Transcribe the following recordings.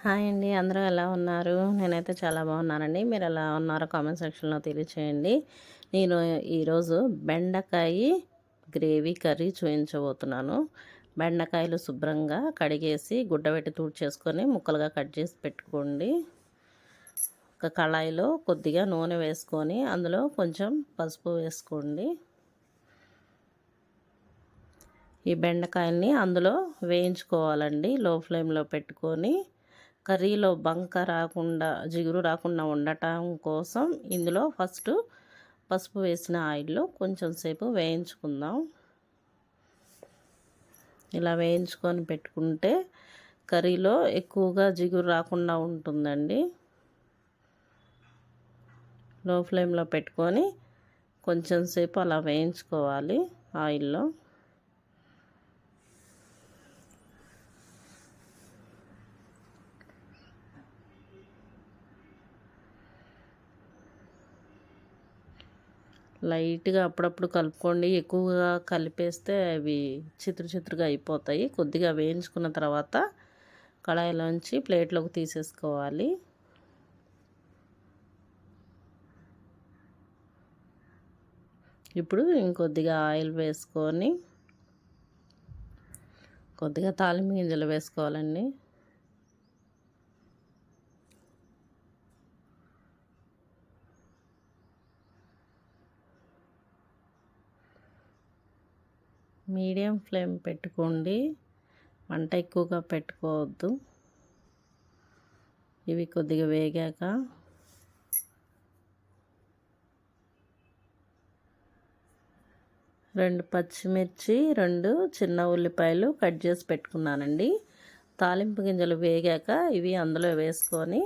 Hi అండి. అందరూ ఎలా ఉన్నారు? నేనైతే చాలా బాగున్నానండి. మీరు ఎలా ఉన్నారో కామెంట్ సెక్షన్‌లో తెలియచేయండి. నేను ఈరోజు బెండకాయ గ్రేవీ కర్రీ చూయించబోతున్నాను. బెండకాయలు శుభ్రంగా కడిగేసి గుడ్డపెట్టి తుడిచేసుకొని ముక్కలుగా కట్ చేసి పెట్టుకోండి. ఒక కళాయిలో కొద్దిగా నూనె వేసుకొని అందులో కొంచెం పసుపు వేసుకోండి. ఈ బెండకాయల్ని అందులో వేయించుకోవాలండి. లో ఫ్లేమ్‌లో పెట్టుకొని కర్రీలో బంక రాకుండా జిగురు రాకుండా ఉండటం కోసం ఇందులో ఫస్ట్ పసుపు వేసిన ఆయిల్లో కొంచెం సేపు వేయించుకుందాం. ఇలా వేయించుకొని పెట్టుకుంటే కర్రీలో ఎక్కువగా జిగురు రాకుండా ఉంటుందండి. లో ఫ్లేమ్లో పెట్టుకొని కొంచెం సేపు అలా వేయించుకోవాలి ఆయిల్లో. లైట్గా అప్పుడప్పుడు కలుపుకోండి. ఎక్కువగా కలిపేస్తే అవి చిత్రుగా అయిపోతాయి. కొద్దిగా వేయించుకున్న తర్వాత కళాయిలోంచి ప్లేట్లోకి తీసేసుకోవాలి. ఇప్పుడు ఇంకొద్దిగా ఆయిల్ వేసుకొని కొద్దిగా తాలింపు గింజలు వేసుకోవాలండి. మీడియం ఫ్లేమ్ పెట్టుకోండి, మంట ఎక్కువగా పెట్టుకోవద్దు. ఇవి కొద్దిగా వేగాక రెండు పచ్చిమిర్చి, రెండు చిన్న ఉల్లిపాయలు కట్ చేసి పెట్టుకున్నానండి. తాలింపు గింజలు వేగాక ఇవి అందులో వేసుకొని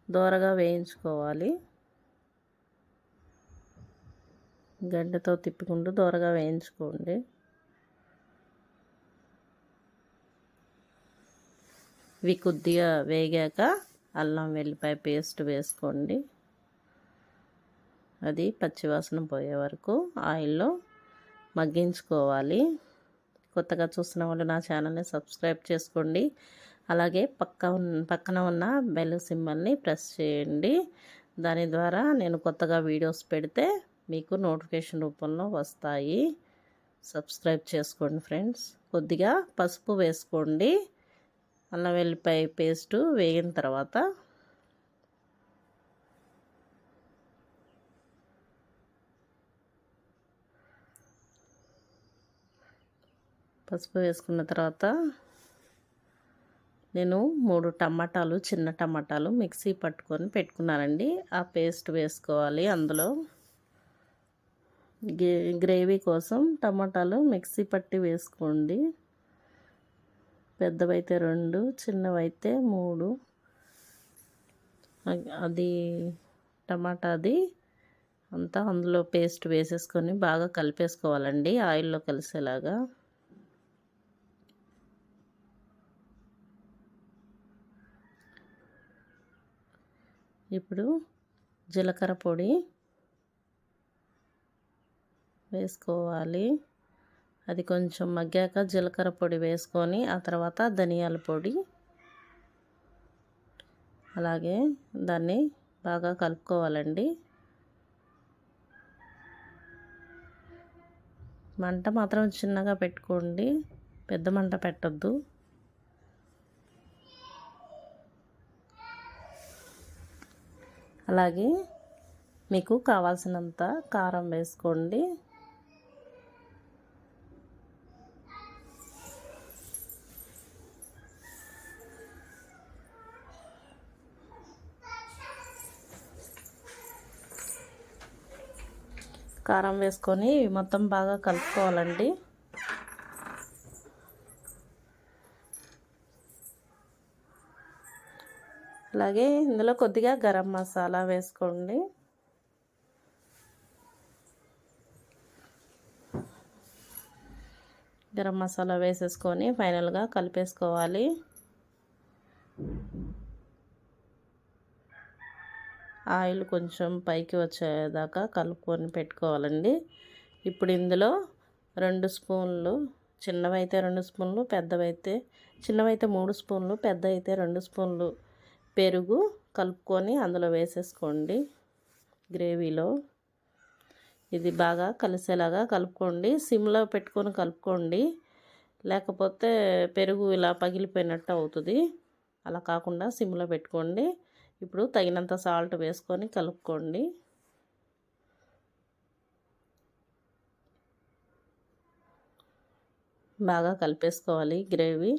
దోరగా వేయించుకోవాలి. గంటతో తిప్పుకుంటూ దోరగా వేయించుకోండి. ఇవి కొద్దిగా వేగాక అల్లం వెల్లిపాయ పేస్ట్ వేసుకోండి. అది పచ్చివాసన పోయే వరకు ఆయిల్లో మగ్గించుకోవాలి. కొత్తగా చూస్తున్న వాళ్ళు నా ఛానల్ని సబ్స్క్రైబ్ చేసుకోండి. అలాగే పక్కన ఉన్న బెల్ సింబల్ని ప్రెస్ చేయండి. దాని ద్వారా నేను కొత్తగా వీడియోస్ పెడితే మీకు నోటిఫికేషన్ రూపంలో వస్తాయి. సబ్స్క్రైబ్ చేసుకోండి ఫ్రెండ్స్. కొద్దిగా పసుపు వేసుకోండి. అల్లం వెల్లిపాయ పేస్టు వేగిన తర్వాత పసుపు వేసుకున్న తర్వాత నేను 3 టమాటాలు, చిన్న టమాటాలు మిక్సీ పట్టుకొని పెట్టుకున్నానండి. ఆ పేస్ట్ వేసుకోవాలి అందులో. గ్రేవీ కోసం టమాటాలు మిక్సీ పట్టి వేసుకోండి. పెద్దవైతే 2, చిన్నవైతే 3. అది టమాటాది అంతా అందులో పేస్ట్ వేసేసుకొని బాగా కలిపేసుకోవాలండి ఆయిల్లో కలిసేలాగా. ఇప్పుడు జీలకర్ర పొడి వేసుకోవాలి. అది కొంచెం మగ్గాక జీలకర్ర పొడి వేసుకొని ఆ తర్వాత ధనియాల పొడి, అలాగే దాన్ని బాగా కలుపుకోవాలండి. మంట మాత్రం చిన్నగా పెట్టుకోండి, పెద్ద మంట పెట్టద్దు. అలాగే మీకు కావాల్సినంత కారం వేసుకోండి. కారం వేసుకొని మొత్తం బాగా కలుపుకోవాలండి. అలాగే ఇందులో కొద్దిగా గరం మసాలా వేసుకోండి. గరం మసాలా వేసేసుకొని ఫైనల్గా కలిపేసుకోవాలి. ఆయిల్ కొంచెం పైకి వచ్చేదాకా కలుపుకొని పెట్టుకోవాలండి. ఇప్పుడు ఇందులో 2 స్పూన్లు చిన్నవైతే 2 స్పూన్లు, చిన్నవైతే 3 స్పూన్లు, పెద్దవైతే 2 స్పూన్లు పెరుగు కలుపుకొని అందులో వేసేసుకోండి గ్రేవీలో. ఇది బాగా కలిసేలాగా కలుపుకోండి. సిమ్లో పెట్టుకొని కలుపుకోండి, లేకపోతే పెరుగు ఇలా పగిలిపోయినట్టు అవుతుంది. అలా కాకుండా సిమ్లో పెట్టుకోండి. ఇప్పుడు తగినంత సాల్ట్ వేసుకొని కలుపుకోండి. బాగా కలిపేసుకోవాలి గ్రేవీ.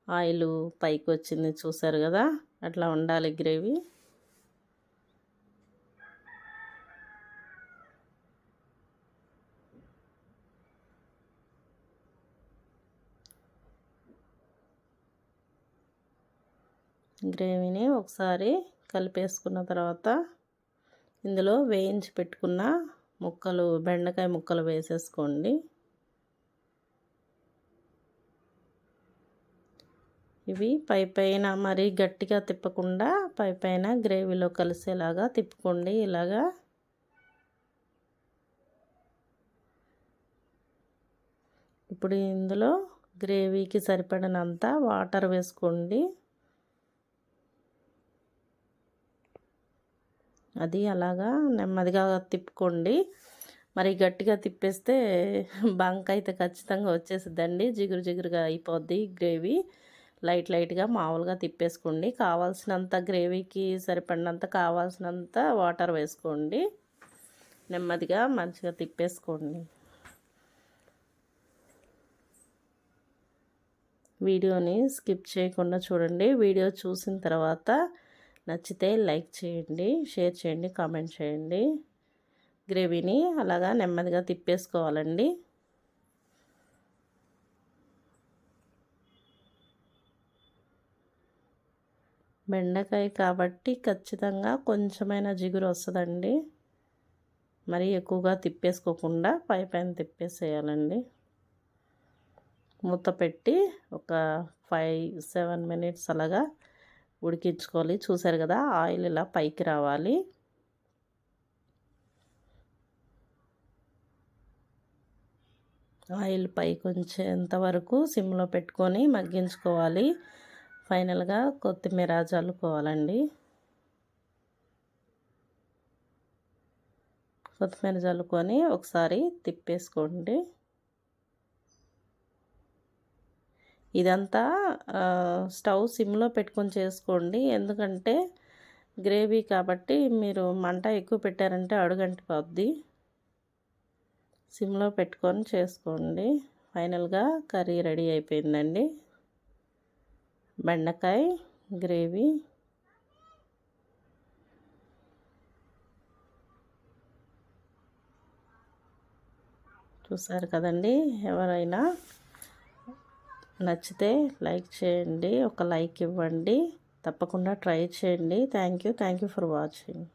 ఆయిల్ పైకి వచ్చింది చూసారు కదా, అట్లా ఉండాలి గ్రేవీ. గ్రేవీని ఒకసారి కలిపేసుకున్న తర్వాత ఇందులో వేయించి పెట్టుకున్న బెండకాయ ముక్కలు వేసేసుకోండి. ఇవి పైన మరీ గట్టిగా తిప్పకుండా పైన గ్రేవీలో కలిసేలాగా తిప్పుకోండి. ఇలాగా ఇప్పుడు ఇందులో గ్రేవీకి సరిపడినంత వాటర్ వేసుకోండి. అది అలాగా నెమ్మదిగా తిప్పుకోండి. మరి గట్టిగా తిప్పేస్తే బంక అయితే ఖచ్చితంగా వచ్చేసిద్దండి, జిగురుగా అయిపోద్ది గ్రేవీ. లైట్గా మామూలుగా తిప్పేసుకోండి. కావాల్సినంత గ్రేవీకి సరిపడినంత కావాల్సినంత వాటర్ వేసుకోండి. నెమ్మదిగా మంచిగా తిప్పేసుకోండి. వీడియోని స్కిప్ చేయకుండా చూడండి. వీడియో చూసిన తర్వాత నచ్చితే లైక్ చేయండి, షేర్ చేయండి, కామెంట్ చేయండి. గ్రేవీని అలాగా నెమ్మదిగా తిప్పేసుకోవాలండి. బెండకాయ కాబట్టి ఖచ్చితంగా కొంచెమైనా జిగురు వస్తుందండి. మరి ఎక్కువగా తిప్పేసుకోకుండా పైన తిప్పేసేయాలండి. మూత పెట్టి ఒక 5-7 మినిట్స్ అలాగా ఉడికించుకోవాలి. చూసారు కదా, ఆయిల్ ఇలా పైకి రావాలి. ఆయిల్ పైకి వచ్చేంత వరకు సిమ్లో పెట్టుకొని మగ్గించుకోవాలి. ఫైనల్గా కొత్తిమీర చల్లుకోవాలండి. కొత్తిమీర చల్లుకొని ఒకసారి తిప్పేసుకోండి. ఇదంతా స్టవ్ సిమ్లో పెట్టుకొని చేసుకోండి. ఎందుకంటే గ్రేవీ కాబట్టి మీరు మంట ఎక్కువ పెట్టారంటే అడుగంటిపోద్ది. సిమ్లో పెట్టుకొని చేసుకోండి. ఫైనల్గా కర్రీ రెడీ అయిపోయిందండి. బెండకాయ గ్రేవీ. చూసారు కదండి. ఎవరైనా నచ్చితే లైక్ చేయండి, ఒక లైక్ ఇవ్వండి. తప్పకుండా ట్రై చేయండి. Thank you for watching.